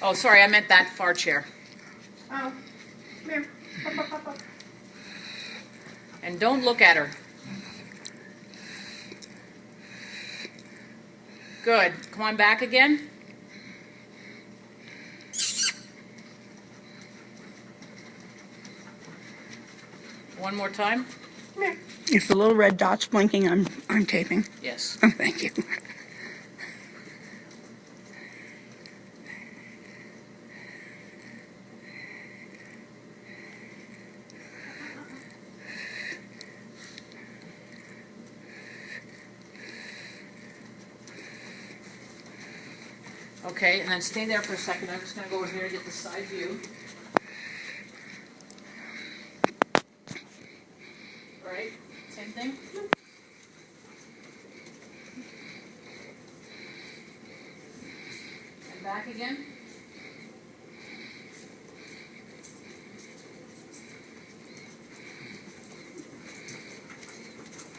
Oh, sorry, I meant that far chair. Oh, come here. Up, up, up, up. And don't look at her. Good. Come on back again. One more time. Come here. If the little red dot's blinking, I'm taping. Yes. Oh, thank you. Okay, and then stay there for a second. I'm just going to go over here and get the side view. All right, same thing. And back again.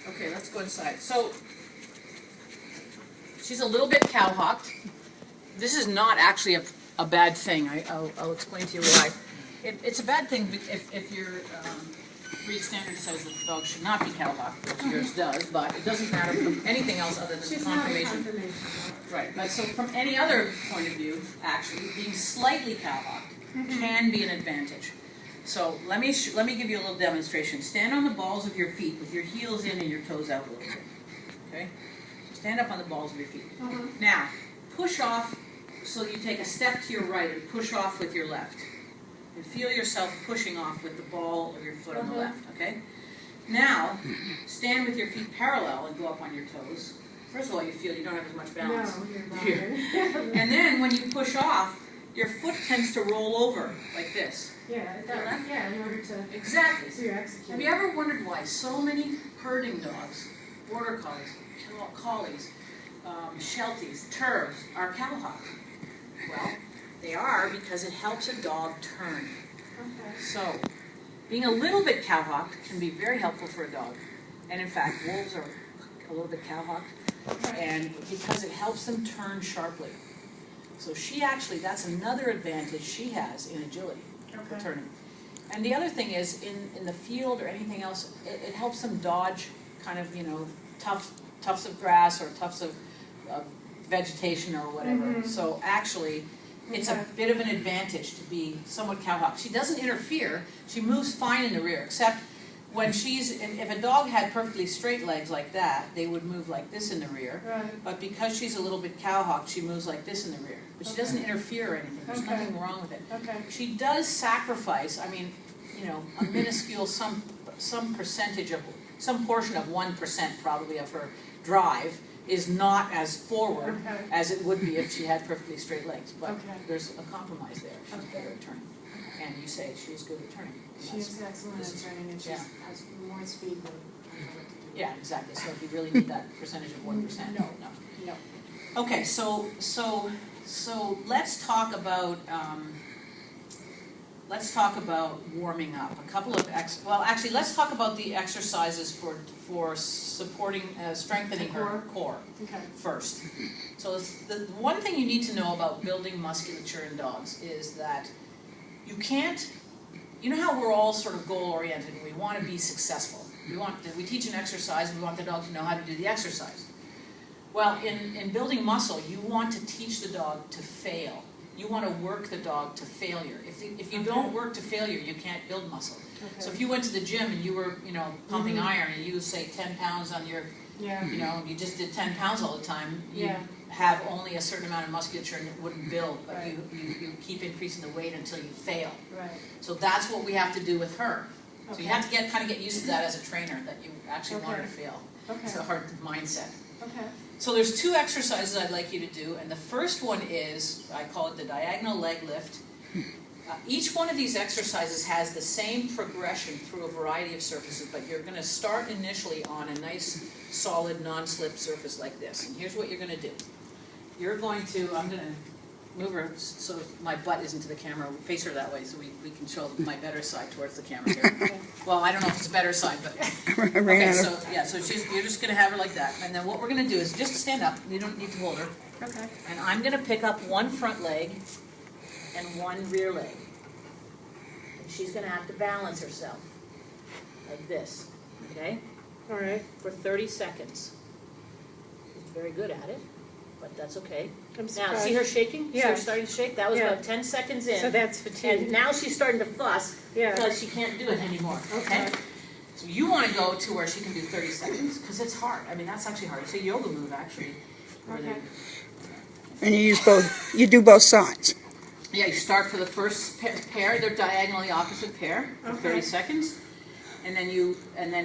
Okay, let's go inside. So, she's a little bit cowhocked. This is not actually a bad thing. I'll explain to you why. It's a bad thing if your breed standard says that the dog should not be cowhocked, which yours does, but it doesn't matter from anything else other than conformation. Right. But so from any other point of view, actually, being slightly cowhocked can be an advantage. So let me give you a little demonstration. Stand on the balls of your feet with your heels in and your toes out a little bit. Okay. So stand up on the balls of your feet. Now push off. So you take a step to your right and push off with your left. And feel yourself pushing off with the ball of your foot on the left, okay? Now, stand with your feet parallel and go up on your toes. First of all, you feel you don't have as much balance. No, you're bothered. And then when you push off, your foot tends to roll over like this. Yeah, in order to Exactly. so you're executing. Have you ever wondered why so many herding dogs, border collies, collies, shelties, terps, are cowhocked? Well, they are because it helps a dog turn. Okay. So, being a little bit cowhocked can be very helpful for a dog. And in fact, wolves are a little bit cowhocked, and because it helps them turn sharply. So that's another advantage she has in agility, for turning. And the other thing is, in the field or anything else, it helps them dodge kind of, tufts of grass or tufts of vegetation or whatever. So actually, it's a bit of an advantage to be somewhat cowhocked. She doesn't interfere. She moves fine in the rear, except when if a dog had perfectly straight legs like that, they would move like this in the rear. Right. But because she's a little bit cowhocked, she moves like this in the rear. But she doesn't interfere or anything. There's nothing wrong with it. Okay. She does sacrifice, a minuscule, some percentage of, some portion of 1% probably of her drive is not as forward as it would be if she had perfectly straight legs. But there's a compromise there. She's better at turning. And you say she's good at turning. She is excellent at turning, and she has more speed than I know what to do. Yeah, exactly. So if you really need that percentage of 1%. No. Okay, so let's talk about warming up. A couple of let's talk about the exercises for supporting, strengthening her core first. So the one thing you need to know about building musculature in dogs is that you can't. You know how we're all sort of goal-oriented and we want to be successful. We teach an exercise and we want the dog to know how to do the exercise. Well, in building muscle, you want to teach the dog to fail. You want to work the dog to failure. If you don't work to failure, you can't build muscle. So if you went to the gym and you were, pumping iron and you say 10 pounds on your, you just did 10 pounds all the time, you have only a certain amount of musculature and it wouldn't build, but you keep increasing the weight until you fail. Right. So that's what we have to do with her. So you have to kind of get used to that as a trainer, that you actually want her to fail. It's a hard mindset. So there's two exercises I'd like you to do, and the first one is, I call it the diagonal leg lift. Each one of these exercises has the same progression through a variety of surfaces, but you're going to start initially on a nice, solid, non-slip surface like this. And here's what you're going to do. You're going to, I'm going to move her so my butt isn't to the camera. We'll face her that way so we can show my better side towards the camera here. Well, I don't know if it's a better side, but... Okay, so you're just going to have her like that. And then what we're going to do is just stand up. You don't need to hold her. And I'm going to pick up one front leg, and one rear leg. And she's gonna have to balance herself, like this, okay? All right. For 30 seconds. She's very good at it, but that's okay. I'm Now, surprised. see her shaking? See her Yeah. starting to shake? That was Yeah. about 10 seconds in. So that's And fatigue. now she's starting to fuss Yeah. because she can't do it anymore, okay? So you want to go to where she can do 30 seconds, because it's hard. I mean, that's actually hard. It's a yoga move, actually. Where Okay. And you use both, you do both sides. Yeah, you start for the first pair, they're diagonally opposite pair for 30 Okay. seconds. And then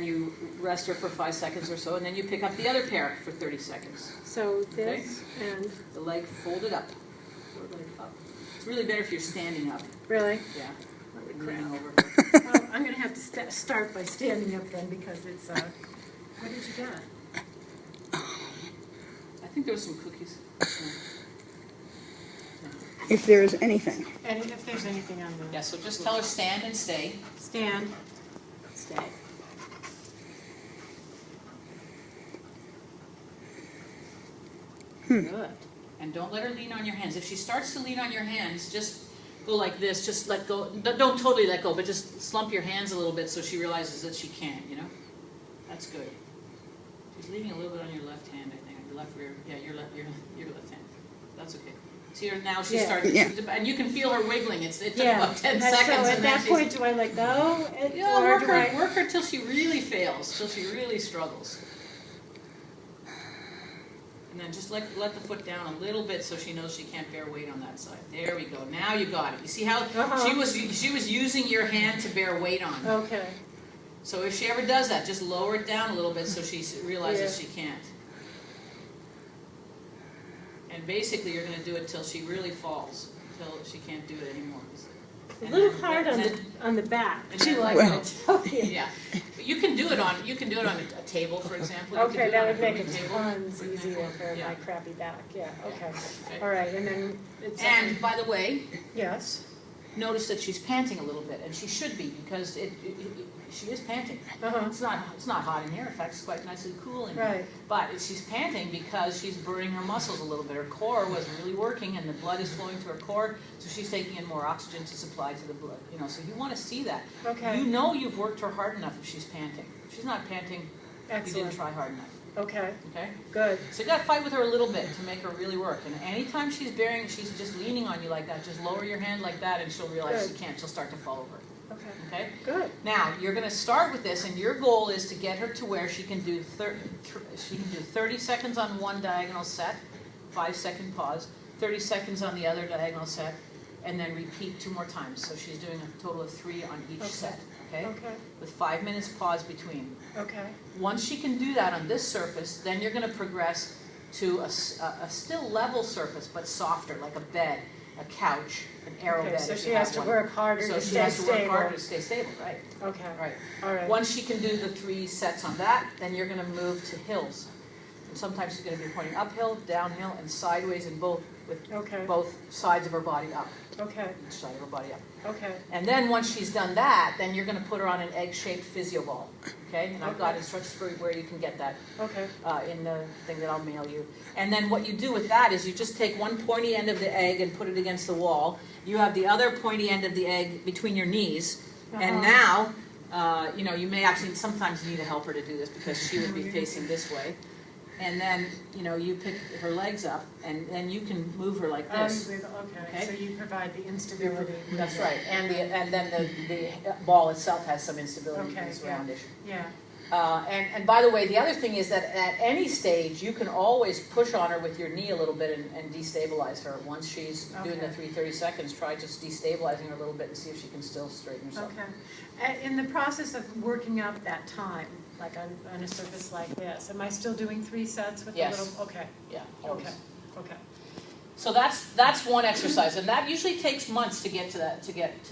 you rest her for 5 seconds or so, and then you pick up the other pair for 30 seconds. So this and The leg folded up. Forward leg up. It's really better if you're standing up. really. Yeah. Leaning over. Well, I'm going to have to start by standing up then because it's. What did you get? I think there was some cookies. If there is anything. And if there's anything on the Yeah, so just tell her stand and stay. stand. Stay. Good. And don't let her lean on your hands. If she starts to lean on your hands, just go like this. Just let go. Don't totally let go, but just slump your hands a little bit so she realizes that she can't, you know? That's good. She's leaning a little bit on your left hand, I think. Your left rear. Yeah, your left hand. That's okay. See her now, she's Yeah. starting Yeah. and you can feel her wiggling. It took Yeah. about 10 And seconds. so and at then that she's- point, do I let go? yeah, Or work do I? her till she really fails, till she really struggles. And then just let the foot down a little bit so she knows she can't bear weight on that side. There we go. Now you got it. You see how Uh-huh. she was using your hand to bear weight on. Okay. So if she ever does that, just lower it down a little bit so she realizes Yeah. she can't. And basically you're going to do it till she really falls, till she can't do it anymore. A And little then- hard on then- the back. and Too, then- I Well. gotta tell you. Yeah, but you can do it on a table, for example. You can do Okay, it that on a would make cooking it table, tons for easier example. for Yeah. my crappy back. Yeah. Okay. Okay. All right, and then it's. And by the way, Yes. notice that she's panting a little bit, and she should be because she is panting. Uh-huh. It's not hot in here. In fact, it's quite nicely cool in here. Right. But she's panting because she's burning her muscles a little bit. Her core wasn't really working, and the blood is flowing to her core, so she's taking in more oxygen to supply to the blood. You know, so you want to see that. Okay. You know you've worked her hard enough if she's panting. If she's not panting, you Excellent. didn't try hard enough. Okay. Okay. Good. So you got to fight with her a little bit to make her really work. And anytime she's just leaning on you like that, just lower your hand like that, and she'll realize Good. she can't. She'll start to fall over. Okay. Okay. Good. Now you're going to start with this, and your goal is to get her to where she can do 30 seconds on one diagonal set, 5-second pause, 30 seconds on the other diagonal set, and then repeat 2 more times. So she's doing a total of 3 on each Okay. set. Okay. Okay. With 5 minutes pause between. Okay. Once she can do that on this surface, then you're going to progress to a still level surface, but softer, like a bed, a couch, an arrow Okay, bed. so if she you has have to one. work harder So to she stay has to work stable. harder to stay stable, right? Okay. Right. All right. Once she can do the 3 sets on that, then you're going to move to hills. And sometimes she's going to be pointing uphill, downhill, and sideways in both, with Okay. both sides of her body up. Okay. Each side of her body up. Okay. And then once she's done that, then you're going to put her on an egg-shaped physio ball. Okay? And I've got Okay. instructions for where you can get that Okay. in the thing that I'll mail you. And then what you do with that is you just take one pointy end of the egg and put it against the wall. You have the other pointy end of the egg between your knees. And now, you may actually sometimes need a helper to do this because she would be facing this way. And then, you pick her legs up, and then you can move her like this. Okay. So you provide the instability. That's right. And then the ball itself has some instability Okay, because it's yeah. roundish. Yeah. And by the way, the other thing is that at any stage, you can always push on her with your knee a little bit and destabilize her. Once she's doing the Okay. 30 seconds, try just destabilizing her a little bit and see if she can still straighten herself. Okay. In the process of working up that time, like on a surface like this, am I still doing 3 sets with Yes. the little? Okay. Yeah, always. Okay. Okay. So that's one exercise, and that usually takes months to get to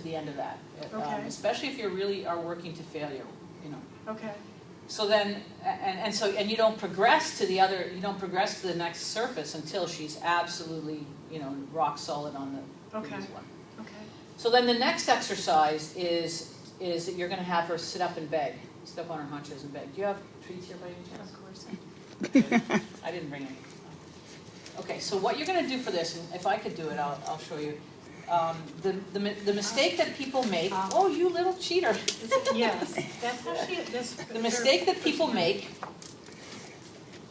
the end of that. Okay. Especially if you really are working to failure, Okay. So then, and you don't progress to the next surface until she's absolutely, rock solid on the Okay. previous one. Okay. So then the next exercise is that you're going to have her sit up and beg, sit up on her haunches and beg. Do you have treats here by any chance? Of course. I didn't bring any. Okay, so what you're going to do for this, and if I could do it, I'll show you. The mistake that people make, oh, you little cheater. Yes, that's how The mistake that people make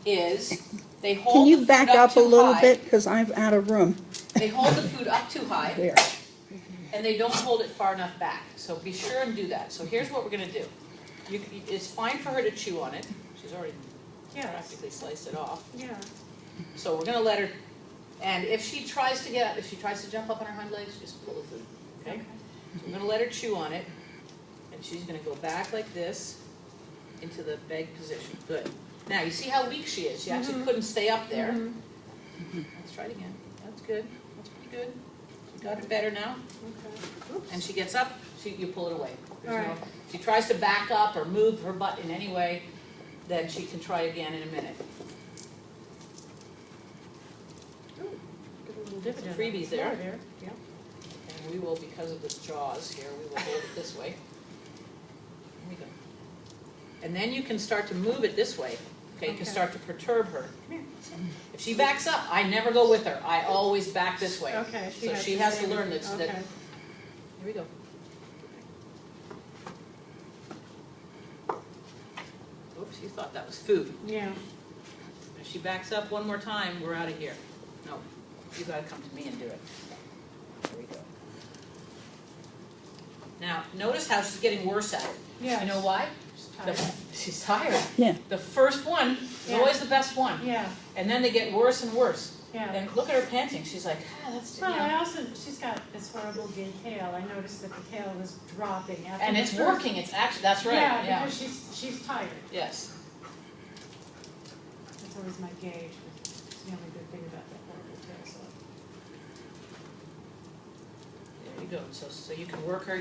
is they hold Can the you food back up up a too little high. bit, because I'm out of room. They hold the food up too high, There. and they don't hold it far enough back. So be sure and do that. So here's what we're gonna do. It's fine for her to chew on it. She's already practically sliced it off. Yeah. So we're gonna let her, and if she tries to jump up on her hind legs, just pull the food, okay? So we're gonna let her chew on it, and she's gonna go back like this into the beg position. Good. Now, you see how weak she is? She actually couldn't stay up there. Let's try it again. That's good. That's pretty good. She got it better now. Okay. Oops. And she gets up, you pull it away. All right. If she tries to back up or move her butt in any way, then she can try again in a minute. Some freebies there. Yeah. And we will, because of this jaws here, we will hold it this way. Here we go. And then you can start to move it this way. Okay, you can start to perturb her. If she backs up, I never go with her. I always back this way. Okay. So she has to learn that. Okay. Here we go. Oops, you thought that was food. Yeah. If she backs up one more time, we're out of here. No, you gotta come to me and do it. There we go. Now, notice how she's getting worse at it. Yeah. You know why? She's tired. Yeah. The first one is always the best one. Yeah. And then they get worse and worse. Yeah. And look at her panting. She's like, that's, Well, I also, she's got this horrible gait tail. I noticed that the tail was dropping after and the it's first- working. It's actually, that's right. Yeah, because she's tired. Yes. That's always my gauge. It's the only good thing about that horrible tail. So. There you go. So you can work her,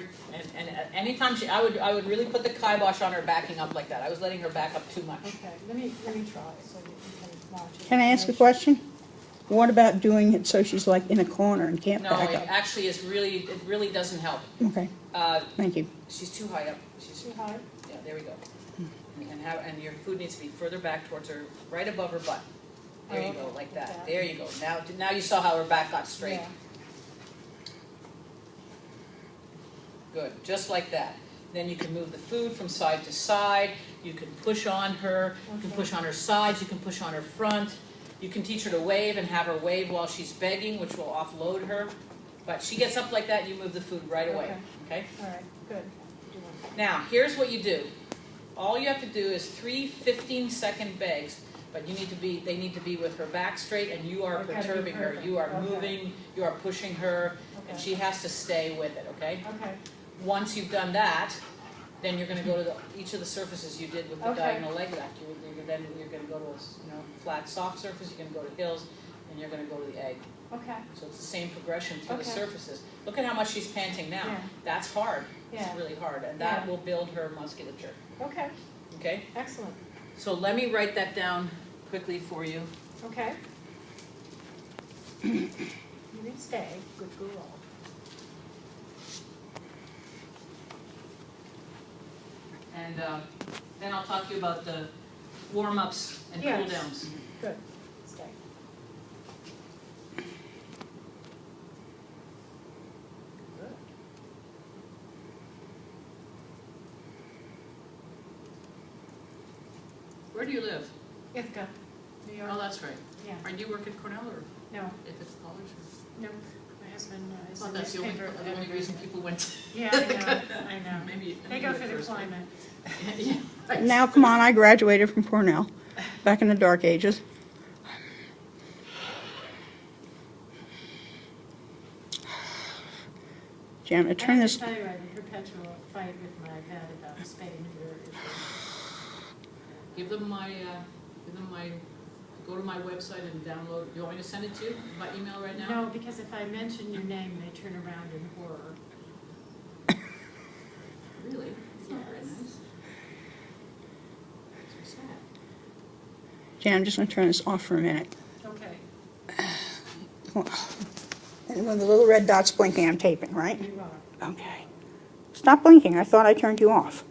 and at any time I would really put the kibosh on her backing up like that. I was letting her back up too much. Okay, let me try so you can watch it. Can I ask a question? What about doing it so she's like in a corner and can't No, back it up? actually is really, it really doesn't help. Okay, thank you. She's too high up. She's Too high? Yeah, there we go. And your food needs to be further back towards her, right above her butt. There you go, like that. There you go. Now you saw how her back got straight. Yeah. Good, just like that. Then you can move the food from side to side. You can push on her. You can push on her sides. You can push on her front. You can teach her to wave and have her wave while she's begging, which will offload her. But she gets up like that, you move the food right away. Okay? All right, good. Now, here's what you do. All you have to do is 3 15-second begs, but they need to be with her back straight, and you are perturbing her. You are moving, you are pushing her, and she has to stay with it, okay? Okay. Once you've done that, then you're going to go to each of the surfaces you did with the diagonal leg lift. Then you're going to go to a flat, soft surface, you're going to go to hills, and you're going to go to the egg. Okay. So it's the same progression through the surfaces. Look at how much she's panting now. Yeah. That's hard. Yeah. It's really hard, and that will build her musculature. Okay. Okay? Excellent. So let me write that down quickly for you. Okay. You can stay. Good girl. And then I'll talk to you about the warm-ups and cool-downs. Good. Stay. Good. Where do you live? Ithaca, New York. Oh, that's right. Yeah. Or do you work at Cornell or No, at the college? no. My husband is Well, a that's the newspaper only editor. reason people went to. Yeah, I know. I know. Maybe They go for the climate. Yeah. Right. Now, come on, I graduated from Cornell, back in the dark ages. Jan, turn this. I have to tell you, I had a perpetual fight with my vet about spay and neuter. Give them my, go to my website and download. You want me to send it to you by email right now? No, because if I mention your name, they turn around in horror. Really? It's not very nice. So sad. Jan, I'm just going to turn this off for a minute. Okay, And when the little red dot's blinking, I'm taping, right? you are. Okay. Stop blinking. I thought I turned you off.